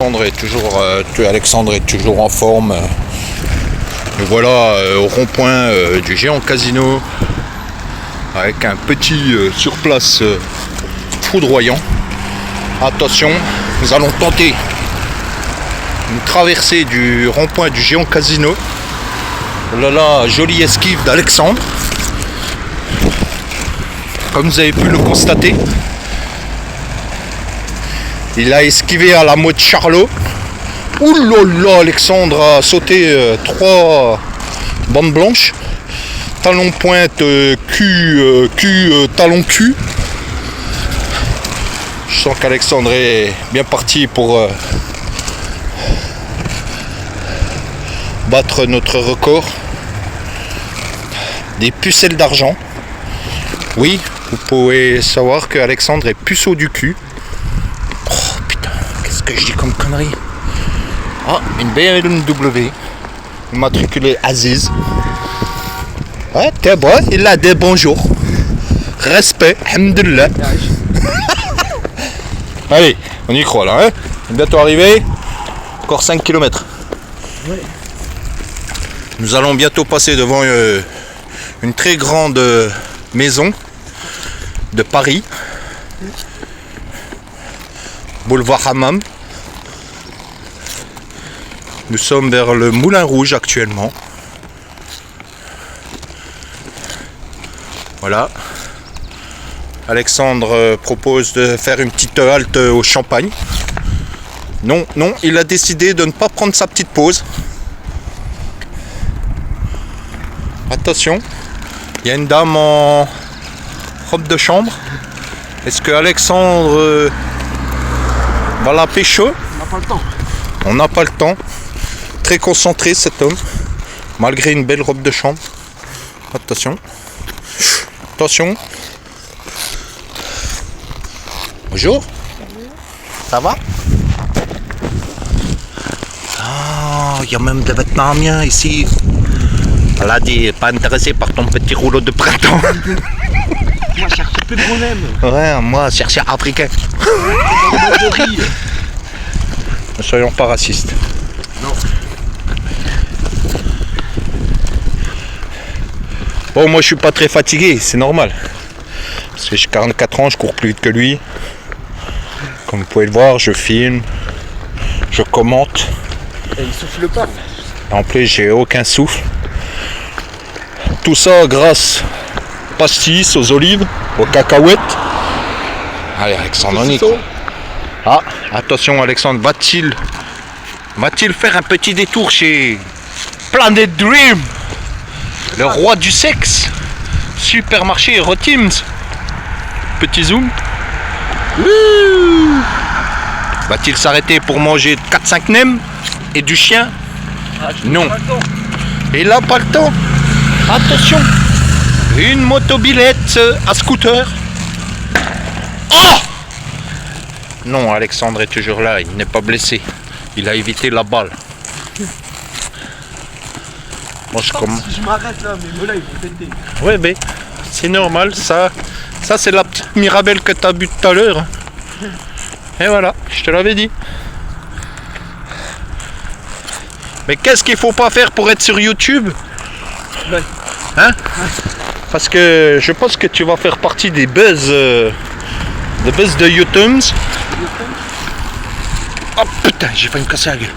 Alexandre est toujours en forme. Et voilà, au rond-point du Géant Casino, avec un petit surplace foudroyant. Attention, nous allons tenter une traversée du rond-point du Géant Casino. Oh là là, jolie esquive d'Alexandre. Comme vous avez pu le constater, il a esquivé à la mode Charlot. Ouh là là, Alexandre a sauté 3 bandes blanches. Talon pointe, talon cul. Je sens qu'Alexandre est bien parti pour battre notre record des pucelles d'argent. Oui, vous pouvez savoir qu'Alexandre est puceau du cul. Oh putain, qu'est-ce que je dis comme connerie. Ah, une BMW, immatriculée Aziz. Ouais, t'es bon, il a des bonjours. Respect, alhamdoulilah. Allez, on y croit là, hein. Bientôt arrivé. Encore 5 km. Ouais. Nous allons bientôt passer devant une très grande maison de Paris. Boulevard Hammam. Nous sommes vers le Moulin Rouge actuellement. Voilà. Alexandre propose de faire une petite halte au champagne. Non, il a décidé de ne pas prendre sa petite pause. Attention, il y a une dame en robe de chambre. Est-ce que Alexandre va la pécho? On n'a pas le temps. On n'a pas le temps. Très concentré cet homme, malgré une belle robe de chambre. Attention. Attention. Bonjour. Ça va? Ah, il y a même des Vietnamiens ici. Elle a dit, pas intéressé par ton petit rouleau de printemps. Moi, je cherche peu de bonhomme. Ouais, moi, chercher africain. Ne soyons pas racistes. Non. Bon, moi je suis pas très fatigué, c'est normal. Parce que j'ai 44 ans, je cours plus vite que lui. Comme vous pouvez le voir, je filme, je commente. Et il souffle pas. En plus, j'ai aucun souffle. Tout ça grâce aux pastis, aux olives, aux cacahuètes. Allez, Alexandre, on y croit. Ah, attention, Alexandre, va-t-il faire un petit détour chez Planet Dream, le roi du sexe, supermarché Erotims? Petit zoom. Va-t-il s'arrêter pour manger 4-5 nems et du chien? Non. Il n'a pas le temps. Attention. Une motobilette à scooter. Oh! Non, Alexandre est toujours là, il n'est pas blessé. Il a évité la balle. Moi, Si je m'arrête là, mes mollets ils vont péter. Ouais, mais c'est normal, ça c'est la petite Mirabelle que tu as bu tout à l'heure. Et voilà, je te l'avais dit. Mais qu'est-ce qu'il faut pas faire pour être sur YouTube? Ouais. Hein? Parce que je pense que tu vas faire partie des buzz de YouTube. Oh putain, j'ai failli me casser la gueule.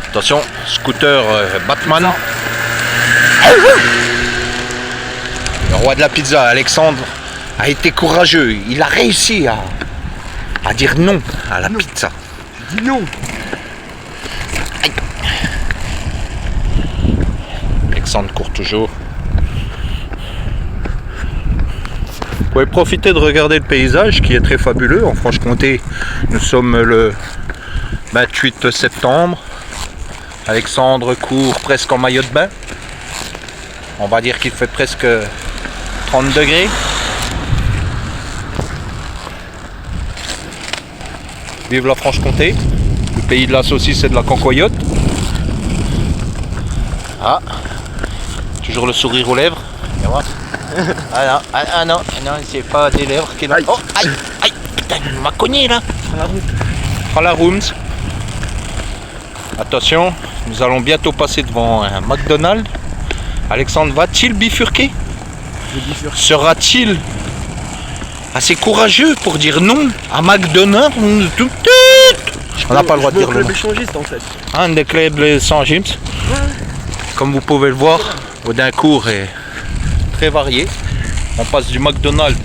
Attention, scooter Batman. Le roi de la pizza, Alexandre, a été courageux. Il a réussi à dire non à la pizza. Je dis non. Aïe. Alexandre court toujours. Vous pouvez profiter de regarder le paysage qui est très fabuleux. En Franche-Comté, nous sommes le 28 septembre. Alexandre court presque en maillot de bain. On va dire qu'il fait presque 30 degrés. Vive la Franche-Comté, le pays de la saucisse et de la cancoyote. Ah, toujours le sourire aux lèvres. Et voilà. Non, c'est pas des lèvres qu'il a. Oh, aïe, putain, il m'a cogné là. Sur la route. Prends la rooms. Attention, nous allons bientôt passer devant un McDonald's. Alexandre va-t-il bifurquer? Je bifurque. Sera-t-il assez courageux pour dire non à McDonald's? On n'a pas le droit de dire le club nom. échangiste en fait. Un des clubs sans gyms. Comme vous pouvez le voir, Audincourt est très varié. On passe du McDonald's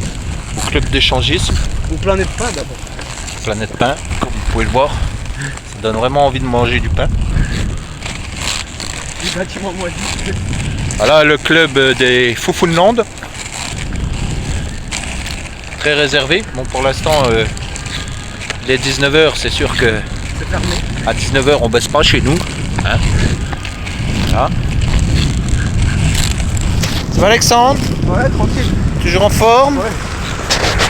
au club d'échangisme. Ou Planète Pain d'abord. Planète Pain, comme vous pouvez le voir. Ça donne vraiment envie de manger du pain. Du bâtiment moisi. Voilà le club des Foufouneland. Très réservé. Bon, pour l'instant, il est 19h, c'est sûr que C'est fermé. à 19h on baisse pas chez nous. Hein, voilà. Ça va Alexandre? Ouais, tranquille. Toujours en forme? Ouais.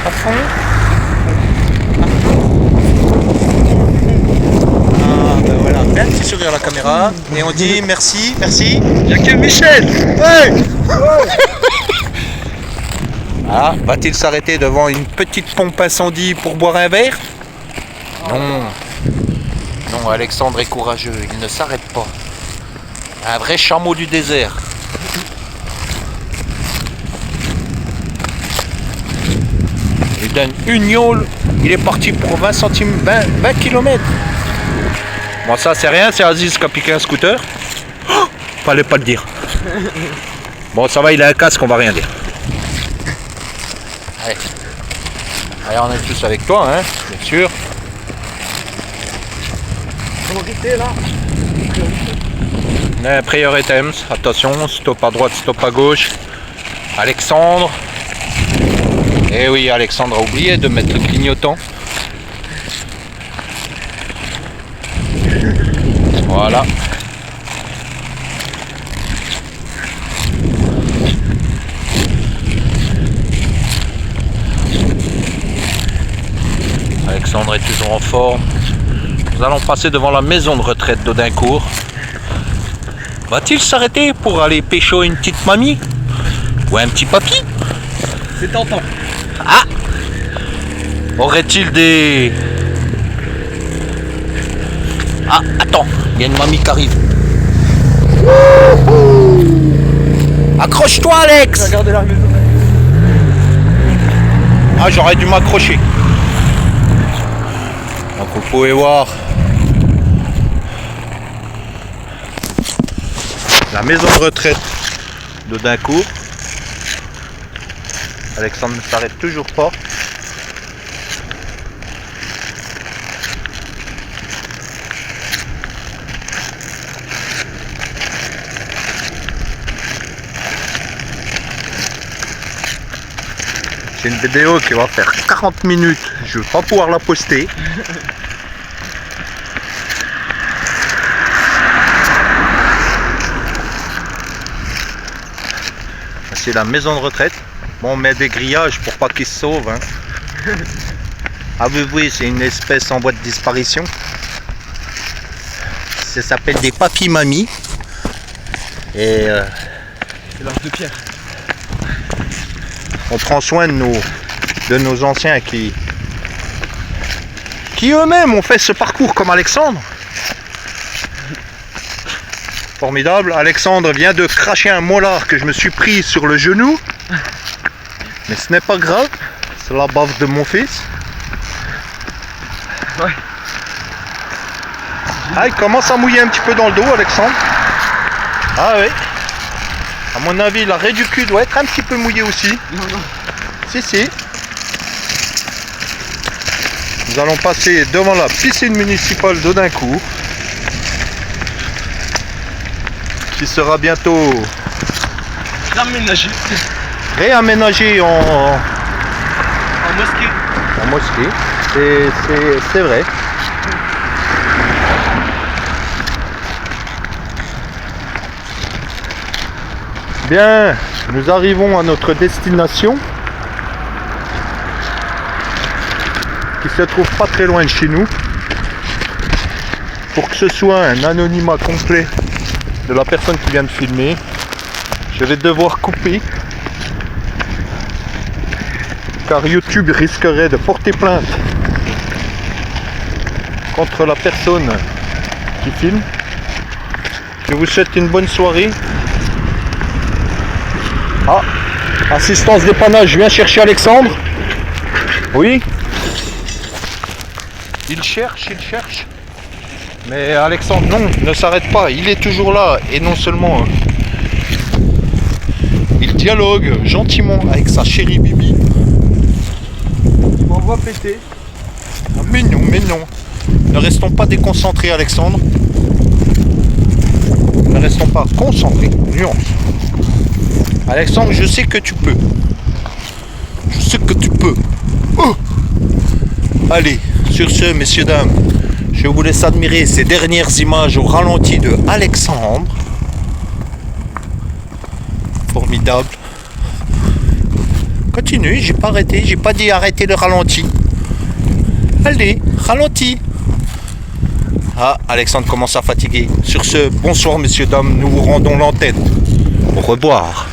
À fond? Ah ben voilà, fais un petit sourire à la caméra et on dit merci, merci. Y'a que Michel. Ouais. Ah, va-t-il s'arrêter devant une petite pompe incendie pour boire un verre? Non. Non, Alexandre est courageux, il ne s'arrête pas. Un vrai chameau du désert. Il donne une gnôle, il est parti pour 20 centimes, 20 km. Bon, ça c'est rien, c'est Aziz qui a piqué un scooter. Oh, fallait pas le dire. Bon, ça va, il a un casque, on va rien dire. Allez. Allez, on est tous avec toi, hein, bien sûr. Priorité là. Priorité Thames, attention, stop à droite, stop à gauche. Alexandre. Eh oui, Alexandre a oublié de mettre le clignotant. Voilà. Alexandre est toujours en forme. Nous allons passer devant la maison de retraite d'Audincourt. Va-t-il s'arrêter pour aller pécho une petite mamie? Ou un petit papy? C'est tentant. Ah! Aurait-il des... Ah, attends, il y a une mamie qui arrive. Accroche-toi, Alex! Regardez la maison. Ah, j'aurais dû m'accrocher. Donc vous pouvez voir la maison de retraite d'Audincourt. Alexandre ne s'arrête toujours pas. C'est une vidéo qui va faire 40 minutes. Je ne vais pas pouvoir la poster. C'est la maison de retraite. Bon, on met des grillages pour pas qu'ils se sauvent. Hein. Ah oui, c'est une espèce en voie de disparition. Ça s'appelle des papy-mamies. Et C'est l'âge de pierre. on prend soin de nos anciens qui eux-mêmes ont fait ce parcours comme Alexandre. Formidable. Alexandre vient de cracher un molar que je me suis pris sur le genou. Mais ce n'est pas grave. C'est la baffe de mon fils. Ouais. Ah, il commence à mouiller un petit peu dans le dos, Alexandre. Ah oui. À mon avis, l'arrêt du cul doit être un petit peu mouillé aussi. Non, non. Si. Nous allons passer devant la piscine municipale d'Audincourt, qui sera bientôt Raménagé. réaménagée En mosquée. en mosquée. C'est vrai. Bien, nous arrivons à notre destination, qui se trouve pas très loin de chez nous. Pour que ce soit un anonymat complet de la personne qui vient de filmer, je vais devoir couper, car YouTube risquerait de porter plainte contre la personne qui filme. Je vous souhaite une bonne soirée. Ah, assistance dépannage, je viens chercher Alexandre. Oui. Il cherche. Mais Alexandre, non, ne s'arrête pas. Il est toujours là. Et non seulement, il dialogue gentiment avec sa chérie Bibi. Il m'envoie péter. Ah, mais non. Ne restons pas déconcentrés, Alexandre. Ne restons pas concentrés. Nuance. Alexandre, je sais que tu peux. Oh. Allez, sur ce, messieurs, dames, je vous laisse admirer ces dernières images au ralenti de Alexandre. Formidable. Continue, j'ai pas arrêté, j'ai pas dit arrêter le ralenti. Allez, ralenti. Ah, Alexandre commence à fatiguer. Sur ce, bonsoir messieurs, dames, nous vous rendons l'antenne. Au revoir.